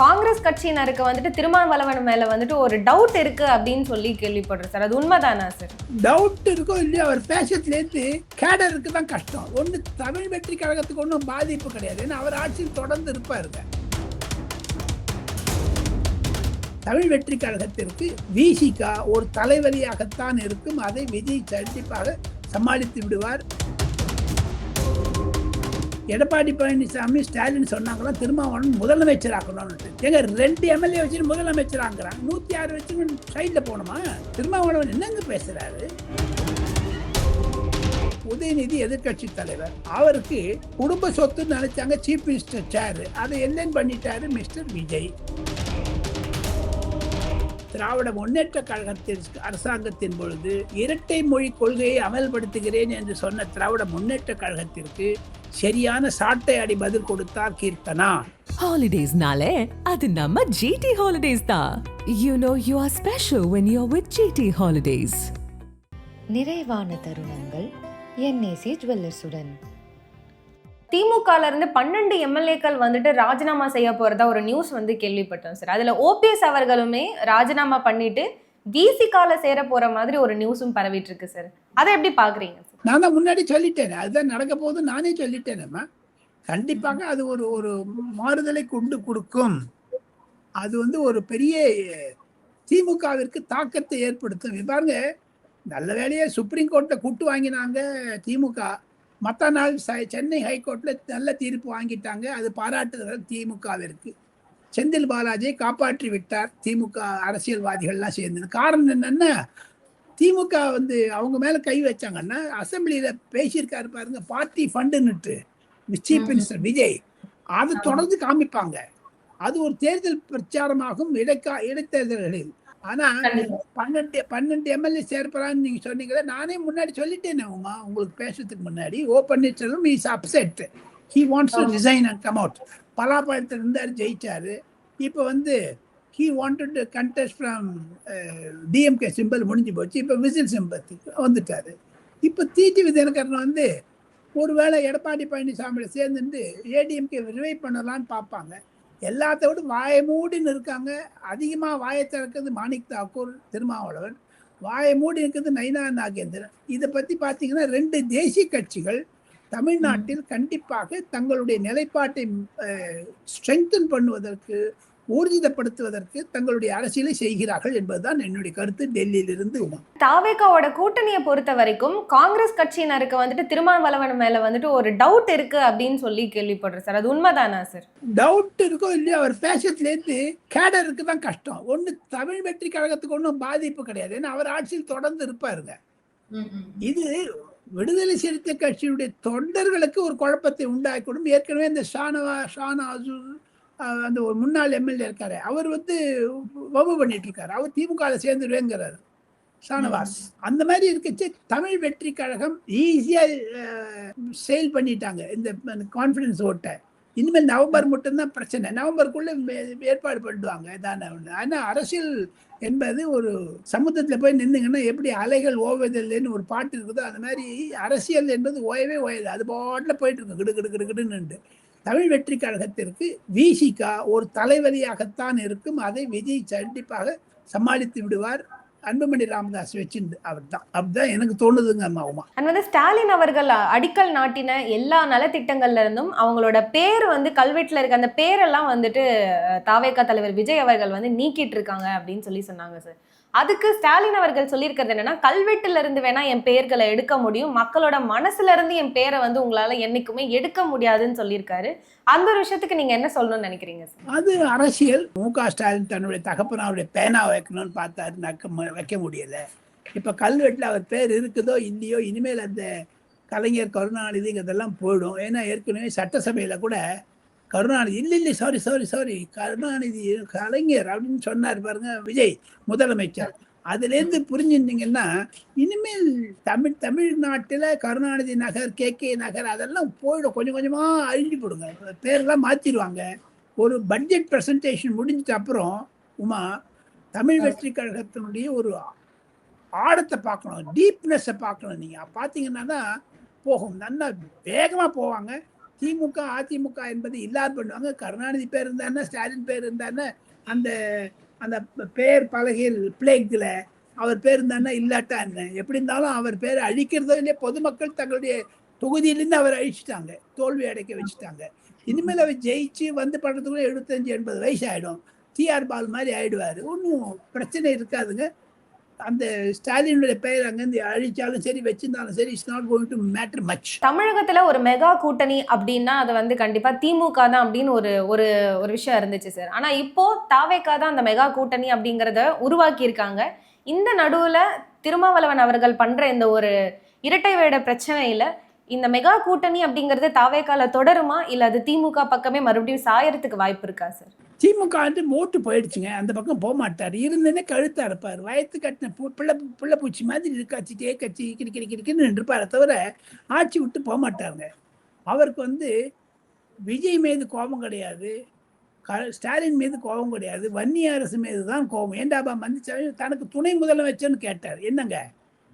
காங்கிரஸ் கட்சியினருக்கு வந்துட்டு திருமாவளவன் மேல வந்துட்டு ஒரு டவுட் இருக்கு அப்படின்னு சொல்லி கேள்விப்படுறேன் சார். அது உண்மைதானா சார்? டவுட் இருக்கோ இல்லையா, அவர் பேசுறதுலேருந்து கேடருக்கு தான் கஷ்டம். ஒன்று தமிழ் வெற்றி கழகத்துக்கு ஒன்றும் பாதிப்பு கிடையாது, ஏன்னா அவர் ஆட்சியில் தொடர்ந்து இருப்பாருங்க. தமிழ் வெற்றி கழகத்திற்கு விசிகா ஒரு தலைவலியாகத்தான் இருக்கும். அதை விஜய் கண்டிப்பாக சமாளித்து விடுவார். எடப்பாடி பழனிசாமி ஸ்டாலின் சொன்னாங்களா திருமாவளவன் முதலமைச்சர் ஆக்கணும்னு. எங்க 2 எம்எல்ஏ வச்சு முதலமைச்சர் ஆக்குறாங்க, 106 வச்சு சைட்ல போனோமா? திருமாவளவன் என்னங்க பேசுறாரு? உதயநிதி எதிர்கட்சி தலைவர், அவருக்கு குடும்ப சொத்து நினைச்சாங்க சீஃப் மினிஸ்டர் சேர், அதை எல்லாம் பண்ணிட்டாரு மிஸ்டர் விஜய். திராவிட முன்னேற்ற கழகத்திற்கு அரசாங்கத்தின் பொழுது இரட்டை மொழி கொள்கையை அமல்படுத்துகிறேன் என்று சொன்ன திராவிட முன்னேற்ற கழகத்திற்கு சரியான சாட்டை அடி பதில் கொடுத்தார் கீர்த்தனா. ஹாலிடேஸ்னாலே அது நம்ம ஜிடி ஹாலிடேஸ் தான். You know you are special when you're with GT Holidays. நிறைவான தருணங்கள் என்ஏசி ஜுவல்லர்ஸுடன். திமுகல இருந்து 12 எம்எல்ஏக்கள் வந்துட்டு ராஜினாமா செய்ய போறதா ஒரு நியூஸ் வந்து கேள்விப்பட்டோம் சார். அதுல ஓபிஎஸ் அவர்களுமே ராஜினாமா பண்ணிட்டு விசிகால சேர போற மாதிரி ஒரு நியூஸும் பரவிட்டு இருக்கு சார். அதை எப்படி பாக்குறீங்க? நான் தான் முன்னாடி சொல்லிட்டேன், அதுதான் நடக்க போகுது, நானே சொல்லிட்டேன். கண்டிப்பாக அது ஒரு மாறுதலை கொண்டு கொடுக்கும். அது ஒரு பெரிய திமுகவிற்கு தாக்கத்தை ஏற்படுத்தும். பாருங்க, நல்ல வேலையை சுப்ரீம் கோர்ட்டை கூட்டு வாங்கினாங்க திமுக. மற்ற நாள் சென்னை ஹைகோர்ட்ல நல்ல தீர்ப்பு வாங்கிட்டாங்க, அது பாராட்டுதல் திமுகவிற்கு. செந்தில் பாலாஜியை காப்பாற்றி விட்டார் திமுக அரசியல்வாதிகள்லாம் சேர்ந்து. காரணம் என்னன்னா, திமுக அவங்க மேல கை வச்சாங்கன்னா அசம்பிளியில பேசியிருக்காரு பாருங்க, பார்ட்டி ஃபண்டுன்னுட்டு சீஃப் மினிஸ்டர் விஜய், அது தொடர்ந்து காமிப்பாங்க. அது ஒரு தேர்தல் பிரச்சாரமாகும் இடைத்தேர்தல்களில். ஆனா 12 எம்எல்ஏ சேர்ப்பறான்னு நீங்க சொன்னீங்களே, நானே முன்னாடி சொல்லிட்டேன் உங்களுக்கு பேசுறதுக்கு முன்னாடி. O Panneerselvam is upset, he wants to resign and come out. பலாப்பழத்தில் இருந்தாரு, ஜெயிச்சாரு. இப்போ he wanted to contest from DMK symbol முடிஞ்சு போச்சு, இப்போ விசில் சிம்பத்துக்கு வந்துட்டாரு. இப்போ டிடி விஜயகரன் ஒருவேளை எடப்பாடி பழனிசாமியோட சேர்ந்துட்டு ஏடிஎம்கே ரிவைவ் பண்ணலான்னு பார்ப்பாங்க. எல்லாத்த விட வாயை மூடின்னு இருக்காங்க. அதிகமாக வாயை திறக்கிறது மாணிக் தாக்கூர், திருமாவளவன். வாயை மூடி இருக்கிறது நைனா நாகேந்திரன். இதை பற்றி பார்த்தீங்கன்னா 2 தேசிய கட்சிகள் தமிழ்நாட்டில் கண்டிப்பாக தங்களுடைய நிலைப்பாட்டை ஸ்ட்ரெங்தன் பண்ணுவதற்கு, ஊர்ஜிதப்படுத்துவதற்கு தங்களுடைய அரசியலை செய்கிறார்கள் என்பதுதான் என்னுடைய கருத்து. டெல்லியிலிருந்து தாவேகாவோட கூட்டணியை பொறுத்த வரைக்கும் காங்கிரஸ் கட்சியினருக்கு வந்துட்டு திருமாவளவன் மேல வந்துட்டு ஒரு டவுட் இருக்கு அப்படின்னு சொல்லி கேள்விப்படுறேன் சார். அது உண்மைதானா சார்? டவுட் இருக்கோ இல்லையா, அவர் பேசுறதுலேருந்து கேடருக்கு தான் கஷ்டம். ஒன்று தமிழ் வெற்றி கழகத்துக்கு ஒன்றும் பாதிப்பு கிடையாது, ஏன்னா அவர் ஆட்சியில் தொடர்ந்து இருப்பாருங்க. இது விடுதலை சிறுத்தை கட்சியுடைய தொண்டர்களுக்கு ஒரு குழப்பத்தை உண்டாக்கிடும். ஏற்கனவே இந்த ஷானவாஸ் அந்த ஒரு முன்னாள் எம்எல்ஏ இருக்காரு, அவர் வம்பு பண்ணிட்டு இருக்காரு, அவர் திமுக சேர்ந்துருவேங்கிறாரு ஷானவாஸ். அந்த மாதிரி இருக்கச்சு தமிழ் வெற்றி கழகம் ஈஸியா சேல் பண்ணிட்டாங்க இந்த கான்ஃபிடன்ஸ் ஓட்டை. இனிமேல் நவம்பர் மட்டும்தான் பிரச்சனை, நவம்பருக்குள்ள ஏற்பாடு பண்ணிடுவாங்க தானே ஒன்று. ஆனால் அரசியல் என்பது ஒரு சமுத்திரத்தில் போய் நின்றுங்கன்னா எப்படி அலைகள் ஓவதில்லைன்னு ஒரு பாட்டு இருக்குதோ, அந்த மாதிரி அரசியல் என்பது ஓயவே ஓயாது, அது பாட்டில் போயிட்டு இருக்கு கிடு கிடு கிடு கிடுன்னு. தமிழ் வெற்றி கழகத்திற்கு விசிகா ஒரு தலைவலியாகத்தான் இருக்கும். அதை விஜய் கண்டிப்பாக சமாளித்து விடுவார். அன்புமணி ராமதாஸ் வச்சிருந்து அப்படிதான் எனக்கு தோணுதுங்க. அம்மாவுமா ஸ்டாலின் அவர்கள் அடிக்கல் நாட்டின எல்லா நலத்திட்டங்கள்ல இருந்தும் அவங்களோட பேர் கல்வெட்டுல இருக்க அந்த பேரெல்லாம் தாவேகா தலைவர் விஜய் அவர்கள் நீக்கிட்டு இருக்காங்க அப்படின்னு சொல்லி சொன்னாங்க சார். அதுக்கு ஸ்டாலின் அவர்கள் சொல்லியிருக்கிறது என்னன்னா, கல்வெட்டுல இருந்து வேணா என் பெயர்களை எடுக்க முடியும், மக்களோட மனசுல இருந்து என் பேரை உங்களால என்னைக்குமே எடுக்க முடியாதுன்னு சொல்லியிருக்காரு. அந்த ஒரு விஷயத்துக்கு நீங்க என்ன சொல்லணும்னு நினைக்கிறீங்க சார்? அது அரசியல். முக ஸ்டாலின் தன்னுடைய தகப்பனாருடைய பேனா வைக்கணும்னு பார்த்தாரு, வைக்க முடியல. இப்ப கல்வெட்டுல அவர் பேர் இருக்குதோ இல்லையோ, இனிமேல் அந்த கலைஞர் கருணாநிதிங்கிறதெல்லாம் போயிடும். ஏன்னா ஏற்கனவே சட்டசபையில கூட கருணாநிதி இல்லை சாரி கருணாநிதி கலைஞர் அப்படின்னு சொன்னார் பாருங்க விஜய் முதலமைச்சர். அதுலேருந்து புரிஞ்சுட்டீங்கன்னா இனிமேல் தமிழ்நாட்டில் கருணாநிதி நகர், கே நகர் அதெல்லாம் போயிடும். கொஞ்சம் கொஞ்சமாக அழிஞ்சு போடுங்க, பேரெல்லாம் மாற்றிடுவாங்க. ஒரு பட்ஜெட் ப்ரெசன்டேஷன் முடிஞ்சிட்ட அப்புறம் தமிழ் வெற்றி கழகத்தினுடைய ஒரு ஆழத்தை பார்க்கணும், டீப்னஸை பார்க்கணும். நீங்கள் பார்த்தீங்கன்னா தான் போகும், நல்லா வேகமாக போவாங்க. திமுக அதிமுக என்பது இல்லாத பண்ணுவாங்க. கருணாநிதி பேர் இருந்தாருன்னா, ஸ்டாலின் பேர் இருந்தாருன்னா, அந்த அந்த பேர் பலகையில் பிளேக்ல அவர் பேர் இருந்தாருன்னா இல்லாட்டா என்ன, எப்படி இருந்தாலும் அவர் பேரை அழிக்கிறதோ இல்லையே, பொதுமக்கள் தங்களுடைய தொகுதியிலேருந்து அவர் அழிச்சிட்டாங்க, தோல்வி அடைக்க வச்சுட்டாங்க. இனிமேல் அவர் ஜெயிச்சு வந்து படுறதுக்குள்ள 75-80 வயசு ஆகிடும். டிஆர் பால் மாதிரி ஆயிடுவார். ஒன்றும் பிரச்சனை இருக்காதுங்க. அந்த ஸ்டாலினுடைய பெயர் அங்கேருந்து அழிச்சாலும் சரி, வச்சிருந்தாலும் சரி, it's not going to matter much. தமிழகத்துல ஒரு மெகா கூட்டணி அப்படின்னா அது வந்து கண்டிப்பா திமுக தான் அப்படின்னு ஒரு ஒரு ஒரு விஷயம் இருந்துச்சு சார். ஆனா இப்போ தாவேகா தான் அந்த மெகா கூட்டணி அப்படிங்கறத உருவாக்கி இருக்காங்க. இந்த நடுவுல திருமாவளவன் அவர்கள் பண்ற இந்த ஒரு இரட்டை வேட பிரச்சனையில இந்த மெகா கூட்டணி அப்படிங்கறது தாவேகால தொடருமா, இல்ல அது திமுக பக்கமே மறுபடியும் சாயறதுக்கு வாய்ப்பு இருக்கா சார்? திமுக வந்து ஓட்டு போயிடுச்சுங்க, அந்த பக்கம் போக மாட்டார். இருந்தேனே கழுத்தா இருப்பார், வயத்து கட்டின பிள்ளை பூச்சி மாதிரி இருக்காச்சிட்டே கட்சி கிரிக்கின்னு இருப்பாரை தவிர ஆட்சி விட்டு போக மாட்டாருங்க. அவருக்கு வந்து விஜய் மீது கோபம் கிடையாது, ஸ்டாலின் மீது கோபம் கிடையாது, வன்னிய அரசு மீது தான் கோபம். ஏண்டாபா மந்திச்சாமி தனக்கு துணை முதலமைச்சர்னு கேட்டார். என்னங்க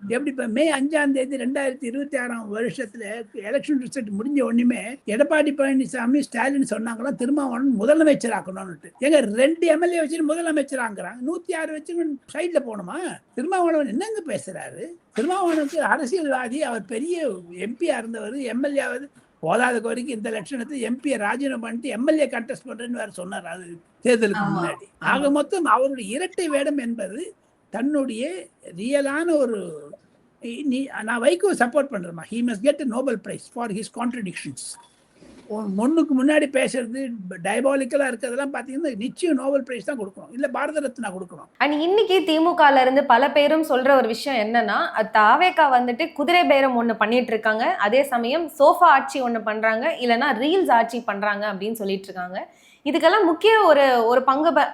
எப்படி இப்போ மே 5ஆம் தேதி 2026ஆம் வருஷத்துல எலெக்ஷன் ரிசல்ட் முடிஞ்ச உடனே எடப்பாடி பழனிசாமி ஸ்டாலின் சொன்னாங்களா திருமாவளவன் முதலமைச்சர் ஆக்கணும்னுட்டு. எங்க 2 எம்எல்ஏ வச்சு முதலமைச்சர் ஆக்குறாங்க, 106 வச்சு சைட்ல போகணுமா? திருமாவளவன் என்னங்க பேசுறாரு? திருமாவளவனுக்கு அரசியல்வாதி, அவர் பெரிய எம்பியா இருந்தவர், எம்எல்ஏ போதாத வரைக்கும் இந்த லட்சணத்தை எம்பியை ராஜினாமா பண்ணிட்டு எம்எல்ஏ கண்டெஸ்ட் பண்றேன்னு வேற சொன்னார் அது தேர்தலுக்கு முன்னாடி. ஆக மொத்தம் அவருடைய இரட்டை வேடம் என்பது தன்னுடைய ரியலான ஒரு நான் வைகோ சப்போர்ட் பண்றேன். He must get a Nobel prize for his contradictions. முன்னுக்கு முன்னாடி பேசுறது டயபாலிக்கலா இருக்கிறதெல்லாம் பார்த்தீங்கன்னா நிச்சயம் நோபல் பிரைஸ் தான் கொடுக்கணும், இல்ல பாரத ரத்னா கொடுக்கணும். அண்ட் இன்னைக்கு திமுகல இருந்து பல பேரும் சொல்ற ஒரு விஷயம் என்னன்னா, தாவேகா வந்துட்டு குதிரை பேரம் ஒண்ணு பண்ணிட்டு இருக்காங்க, அதே சமயம் சோஃபா ஆட்சி ஒண்ணு பண்றாங்க, இல்லைன்னா ரீல்ஸ் ஆட்சி பண்றாங்க அப்படின்னு சொல்லிட்டு இருக்காங்க. இதுக்கெல்லாம் முக்கிய ஒரு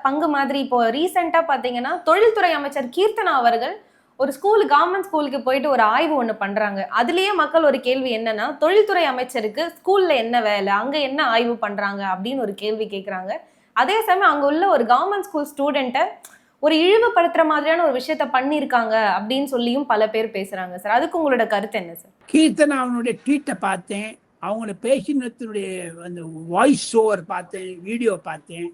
பங்கு மாதிரி இப்போ ரீசெண்டா பாத்தீங்கன்னா தொழில்துறை அமைச்சர் கீர்த்தனா அவர்கள் ஒரு கவர்மெண்ட் ஸ்கூலுக்கு போயிட்டு ஒரு ஆய்வு ஒண்ணு பண்றாங்க. அதுலயே மக்கள் ஒரு கேள்வி என்னன்னா, தொழில்துறை அமைச்சருக்கு ஸ்கூல்ல என்ன வேலை, அங்க என்ன ஆய்வு பண்றாங்க அப்படின்னு ஒரு கேள்வி கேட்கறாங்க. அதே சமயம் அங்க உள்ள ஒரு கவர்மெண்ட் ஸ்கூல் ஸ்டூடெண்ட்டை ஒரு இழிவுபடுத்துற மாதிரியான ஒரு விஷயத்த பண்ணியிருக்காங்க அப்படின்னு சொல்லியும் பல பேர் பேசுறாங்க சார். அதுக்கு உங்களோட கருத்து என்ன சார்? கீர்த்தனா அவனுடைய ட்வீட்டை பார்த்தேன், அவங்கள பேசினத்துடைய அந்த வாய்ஸ் ஓவர் பார்த்தேன், வீடியோ பார்த்தேன்.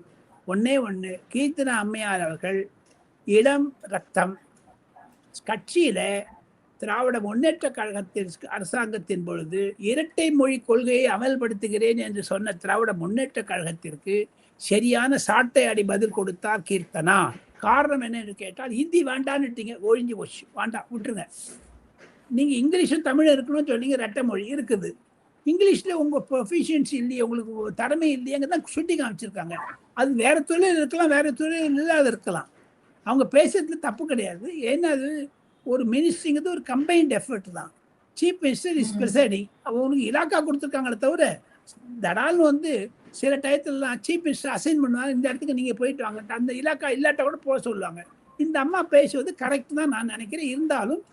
ஒன்று கீர்த்தனா அம்மையார் அவர்கள் இளம் ரத்தம் கட்சியில திராவிட முன்னேற்ற கழகத்தின் அரசாங்கத்தின் பொழுது இரட்டை மொழி கொள்கையை அமல்படுத்துகிறேன் என்று சொன்ன திராவிட முன்னேற்ற கழகத்திற்கு சரியான சாட்டை அடி பதில் கொடுத்தார் கீர்த்தனா. காரணம் என்னன்னு கேட்டால், ஹிந்தி வேண்டான்னுட்டீங்க, ஒழிஞ்சு போச்சு, வேண்டாம் விட்டுருங்க. நீங்க இங்கிலீஷும் தமிழும் இருக்கணும்னு சொன்னீங்க, ரெட்டை மொழி இருக்குது, இங்கிலீஷ்ல உங்க ப்ரொஃபிஷியன்சி இல்லையே, உங்களுக்கு திறமை இல்லையங்க தான் சுட்டி காமிச்சிருக்காங்க. அது வேற தொழில் இருக்கலாம், வேற தொழில் இல்லாத இருக்கலாம். அவங்க பேசுறதுல தப்பு கிடையாது. ஏன்னா அது ஒரு மினிஸ்ட்ரிங்கிறது ஒரு கம்பைன்ட் எஃபர்ட் தான். சீஃப் மினிஸ்டர் இஸ் ப்ரிசைடிங், அவங்களுக்கு இலாக்கா கொடுத்துருக்காங்களே தவிர தடால்னு வந்து சில டயத்துலலாம் சீஃப் மினிஸ்டர் அசைன் பண்ணுவாங்க, இந்த இடத்துக்கு நீங்கள் போயிட்டு வாங்க, அந்த இலாக்கா இல்லாட்டா கூட போக சொல்லுவாங்க. இந்த அம்மா பேசுவது கரெக்ட் தான் நான் நினைக்கிறேன். இருந்தாலும்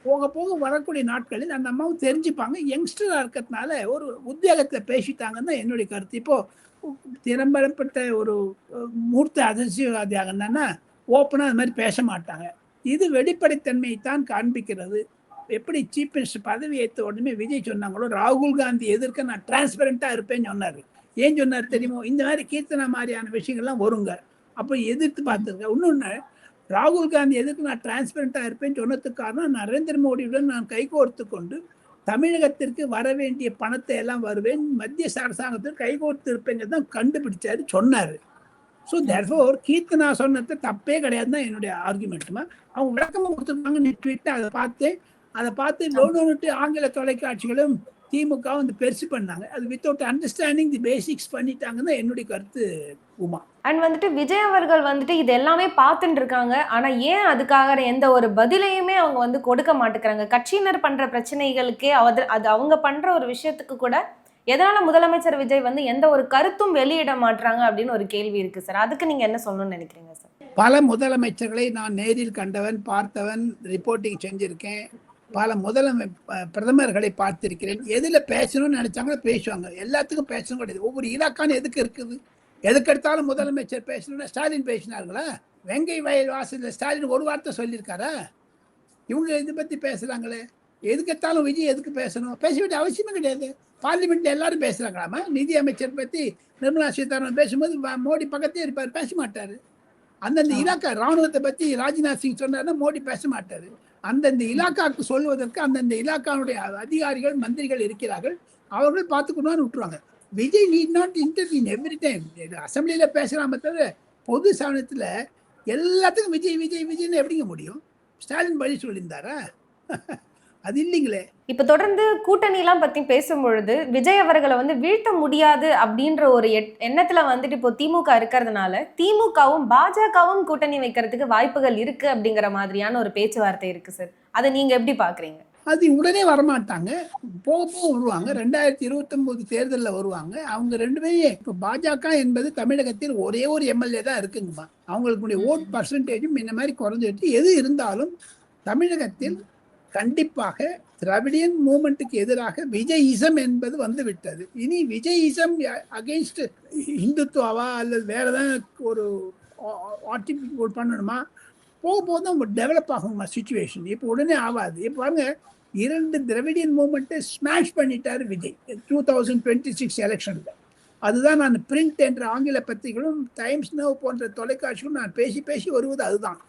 போக போக வரக்கூடிய நாட்களில் அந்த அம்மாவும் தெரிஞ்சுப்பாங்க. யங்ஸ்டராக இருக்கிறதுனால ஒரு உத்தியோகத்தில் பேசிட்டாங்கன்னு தான் என்னுடைய கருத்து. இப்போது திறம்படப்பட்ட ஒரு மூர்த்த அரசியல்வாதியாக என்னன்னா ஓப்பனாக அது மாதிரி பேச மாட்டாங்க. இது வெளிப்படைத்தன்மையை தான் காண்பிக்கிறது. எப்படி சீஃப் மினிஸ்டர் பதவி ஏற்ற உடனே விஜய் சொன்னாங்களோ, ராகுல் காந்தி எதிர்க்க நான் டிரான்ஸ்பரண்டாக இருப்பேன்னு சொன்னார். ஏன் சொன்னார் தெரியுமோ? இந்த மாதிரி கீர்த்தனா மாதிரியான விஷயங்கள்லாம் வருங்க, அப்போ எதிர்த்து பார்த்துருக்கேன். இன்னொன்று, ராகுல் காந்தி எதிர்க்கு நான் டிரான்ஸ்பரண்டாக இருப்பேன்னு சொன்னதுக்கு காரணம், நரேந்திர மோடியுடன் நான் கைகோர்த்து கொண்டு தமிழகத்திற்கு வர வேண்டிய பணத்தை எல்லாம் வருவேன், மத்திய அரசாங்கத்திற்கு கைகோர்த்து இருப்பேங்க தான் கண்டுபிடிச்சாரு, சொன்னார். ஸோ தேர்ஃபோர் கீர்த்தனா சொன்னது தப்பே கிடையாது தான் என்னுடைய ஆர்குமெண்ட்டுமா. அவங்க விளக்கமாக கொடுத்துருக்காங்க ட்விட்டை, அதை பார்த்து லோனோன்ட்டு ஆங்கில தொலைக்காட்சிகளும் திமுக வந்து பெருசு பண்ணாங்க. அது வித்தவுட் அண்டர்ஸ்டாண்டிங் தி பேசிக்ஸ் பண்ணிட்டாங்கன்னு தான் என்னுடைய கருத்து உமா. அண்ட் வந்துட்டு விஜய் அவர்கள் வந்துட்டு இது எல்லாமே பார்த்துட்டு இருக்காங்க, ஆனா ஏன் அதுக்காக எந்த ஒரு பதிலையுமே அவங்க வந்து கொடுக்க மாட்டேங்கிறாங்க? கட்சியினர் பண்ற பிரச்சனைகளுக்கே அது அவங்க பண்ற ஒரு விஷயத்துக்கு கூட எதனால முதலமைச்சர் விஜய் வந்து எந்த ஒரு கருத்தும் வெளியிட மாட்டாங்க அப்படின்னு ஒரு கேள்வி இருக்கு சார். அதுக்கு நீங்க என்ன சொல்லணும்னு நினைக்கிறீங்க சார்? பல முதலமைச்சர்களை நான் நேரில் கண்டவன், பார்த்தவன், ரிப்போர்ட்டிங் செஞ்சிருக்கேன். பல பிரதமர்களை பார்த்திருக்கிறேன். எதுல பேசணும்னு நினைச்சாங்களோ பேசுவாங்க, எல்லாத்துக்கும் பேசணும் கிடையாது. ஒவ்வொரு இலாக்கான எதுக்கு இருக்குது? எதுக்கு எடுத்தாலும் முதலமைச்சர் பேசணும்னா ஸ்டாலின் பேசினார்களா? வெங்கை வயல் வாசல்ல ஸ்டாலின் ஒரு வார்த்தை சொல்லியிருக்காரா? இவங்க இதை பத்தி பேசுறாங்களே. எதுக்கெத்தாலும் விஜய் எதுக்கு பேசணும்? பேச வேண்டிய அவசியமே கிடையாது. பார்லிமெண்ட்ல எல்லாரும் பேசுறாங்களாமா. நிதி அமைச்சர் பத்தி நிர்மலா சீதாராமன் பேசும்போது மோடி பக்கத்தே இருப்பார், பேச மாட்டாரு. அந்தந்த இலாக்கா ராணுவத்தை பத்தி ராஜ்நாத் சிங் சொன்னார்னா மோடி பேச மாட்டாரு. அந்தந்த இலாக்காவுக்கு சொல்வதற்கு அந்தந்த இலாக்காவுடைய அதிகாரிகள் மந்திரிகள் இருக்கிறார்கள், அவர்கள் பார்த்துக்கணும்னு விட்டுருவாங்க. Vijay need not interview every time. அசம்பிளியில பேசுறாம தவிர பொது சாதனத்துல எல்லாத்துக்கும் விஜய் விஜய் விஜய்னு எப்படிங்க முடியும்? ஸ்டாலின் பதில் சொல்லியிருந்தாரா? அது இல்லைங்களே. இப்ப தொடர்ந்து கூட்டணி எல்லாம் பத்தி பேசும்பொழுது விஜய் அவர்களை வந்து வீழ்த்த முடியாது அப்படின்ற ஒரு எண்ணத்துல வந்துட்டு இப்போ திமுக இருக்கிறதுனால திமுகவும் பாஜகவும் கூட்டணி வைக்கிறதுக்கு வாய்ப்புகள் இருக்கு அப்படிங்கிற மாதிரியான ஒரு பேச்சுவார்த்தை இருக்கு சார். அதை நீங்க எப்படி பாக்குறீங்க? அது உடனே வரமாட்டாங்க, போக போக வருவாங்க. 2029 தேர்தலில் வருவாங்க. அவங்க ரெண்டுமே இப்போ பாஜக என்பது தமிழகத்தில் ஒரே ஒரு எம்எல்ஏ தான் இருக்குங்கம்மா. அவங்களுடைய ஓட் பர்சன்டேஜும் இந்த மாதிரி குறைஞ்சிட்டு, எது இருந்தாலும் தமிழகத்தில் கண்டிப்பாக திராவிடியன் மூமெண்ட்டுக்கு எதிராக விஜயிசம் என்பது வந்து விட்டது. இனி விஜயிசம் அகெயின்ஸ்ட் இந்துத்துவாவா அல்லது வேற ஏதாவது ஒரு ஆர்டிபிள் பண்ணணுமா? போக போக தான் டெவலப் ஆகுமா சுச்சுவேஷன். இப்போ உடனே ஆகாது. இப்போ பாருங்க, 2 திராவிடியன் மூமெண்ட்டை ஸ்மாஷ் பண்ணிட்டாரு விஜய் 2026 எலெக்ஷன்ல. அதுதான் நான் பிரிண்ட் என்ற ஆங்கில பத்திரிகைகளும் டைம்ஸ் நவ் போன்ற தொலைக்காட்சிகளும் நான் பேசி பேசி வருவது அதுதான்.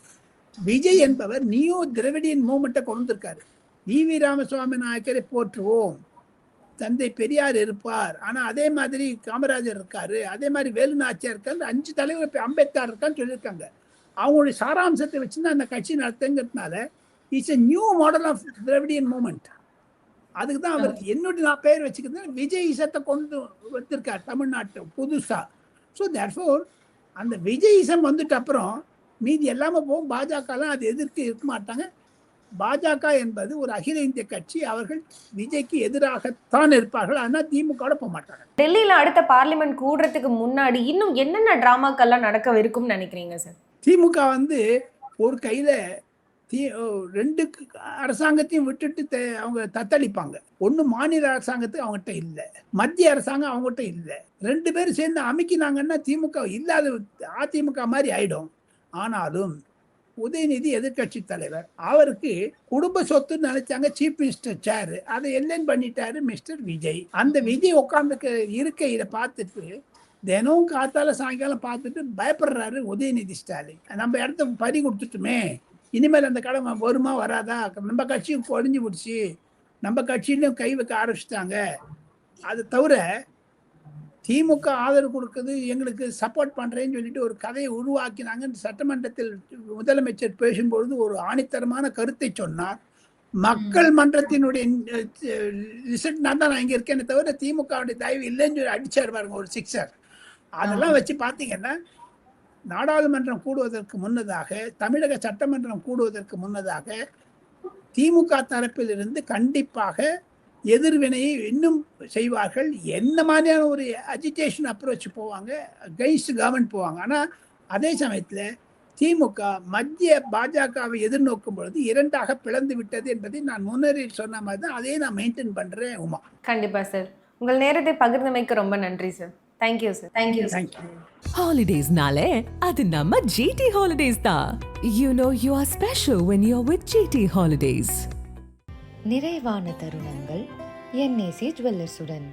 விஜய் என்பவர் நியூ திராவிடியன் மூமெண்ட்டை கொண்டு வந்திருக்காரு. வி ராமசுவாமி நாயக்கரை போற்றுவோம், தந்தை பெரியார் இருப்பார், ஆனா அதே மாதிரி காமராஜர் இருக்காரு, அதே மாதிரி வேலு நாச்சியார் இருக்காரு, 5 தலைவர் அம்பேத்கர் இருக்கான்னு சொல்லியிருக்காங்க. அவங்களுடைய சாராம்சத்தை வச்சுதான் அந்த கட்சி நடத்துங்கிறதுனால it's a new model of Dravidian movement. அதுக்கு தான் அவர் என்னுடைய நான் பெயர் வச்சுக்கிறது விஜய் இசத்தை கொண்டு வந்திருக்கார் தமிழ்நாட்டு புதுசா. ஸோ தேர்ஃபோர் அந்த விஜய் இசம் வந்துட்டு அப்புறம் மீதி எல்லாமே போகும். பாஜகலாம் அது எதிர்த்து இருக்க மாட்டாங்க. பாஜக என்பது ஒரு அகில இந்திய கட்சி, அவர்கள் விஜய்க்கு எதிராகத்தான் இருப்பார்கள். ஆனால் திமுக போக மாட்டாங்க. டெல்லியில அடுத்த பார்லிமெண்ட் கூடுறதுக்கு முன்னாடி இன்னும் என்னென்ன டிராமாக்கள்லாம் நடக்க இருக்கும்னு நினைக்கிறீங்க சார்? திமுக வந்து ஒரு கையில 2 அரசாங்கத்தையும் விட்டுட்டு அவங்க தத்தளிப்பாங்க. ஒண்ணு மாநில அரசாங்கத்துக்கு அவங்ககிட்ட இல்ல, மத்திய அரசாங்கம் அவங்ககிட்ட இல்ல. 2 பேரும் சேர்ந்து அமைக்கினாங்கன்னா திமுக இல்லாத அதிமுக மாதிரி ஆயிடும். ஆனாலும் உதயநிதி எதிர்கட்சி தலைவர், அவருக்கு குடும்ப சொத்து நினைச்சாங்க சீஃப் மினிஸ்டர் சேர், அதை எல்லைன் பண்ணிட்டாரு மிஸ்டர் விஜய். அந்த விஜய் உட்கார்ந்து இருக்கையில பார்த்துட்டு தினம் காத்தால சாயங்காலம் பார்த்துட்டு பயப்படுறாரு உதயநிதி ஸ்டாலின். நம்ம இடத்த பறி கொடுத்துட்டுமே, இனிமேல் அந்த கடமை வருமா வராதா, நம்ம கட்சியும் கொடிஞ்சு போடுச்சு, நம்ம கட்சியிலும் கை வைக்க ஆரம்பிச்சிட்டாங்க. அது தவிர திமுக ஆதரவு கொடுக்குது, எங்களுக்கு சப்போர்ட் பண்றேன்னு சொல்லிட்டு ஒரு கதையை உருவாக்கினாங்க. சட்டமன்றத்தில் முதலமைச்சர் பேசும்பொழுது ஒரு ஆணித்தரமான கருத்தை சொன்னார். மக்கள் மன்றத்தினுடைய ரிசல்ட் நான் தான் இங்க இருக்கேன்னு தவிர திமுகவுடைய தயவு இல்லைன்னு சொல்லி அடிச்சார் பாருங்க ஒரு 6. அதெல்லாம் வச்சு பார்த்தீங்கன்னா நாடாளுமன்றம் கூடுவதற்கு முன்னதாக, தமிழக சட்டமன்றம் கூடுவதற்கு முன்னதாக திமுக தரப்பில் இருந்து கண்டிப்பாக எதிர்வினையை இன்னும் செய்வார்கள். என்ன மாதிரியான ஒரு அஜிடேஷன் அப்ரோச் போவாங்க, அகைன்ஸ்ட் கவர்மெண்ட் போவாங்க. ஆனால் அதே சமயத்தில் திமுக மத்திய பாஜகவை எதிர்நோக்கும் பொழுது 2ஆக பிளந்து விட்டது என்பதை நான் முன்னரே சொன்ன மாதிரி தான் அதையே நான் மெயின்டைன் பண்றேன். உமா, கண்டிப்பா சார். உங்கள் நேரத்தை பகிர்ந்தமைக்கு ரொம்ப நன்றி sir. Thank you sir. Thank you. Holidays-nale, அது நம்ம GT Holidays தான். You know you are special when you're with GT Holidays. நிறைவான தருணங்கள் NAC ஜுவல்லர்ஸுடன்.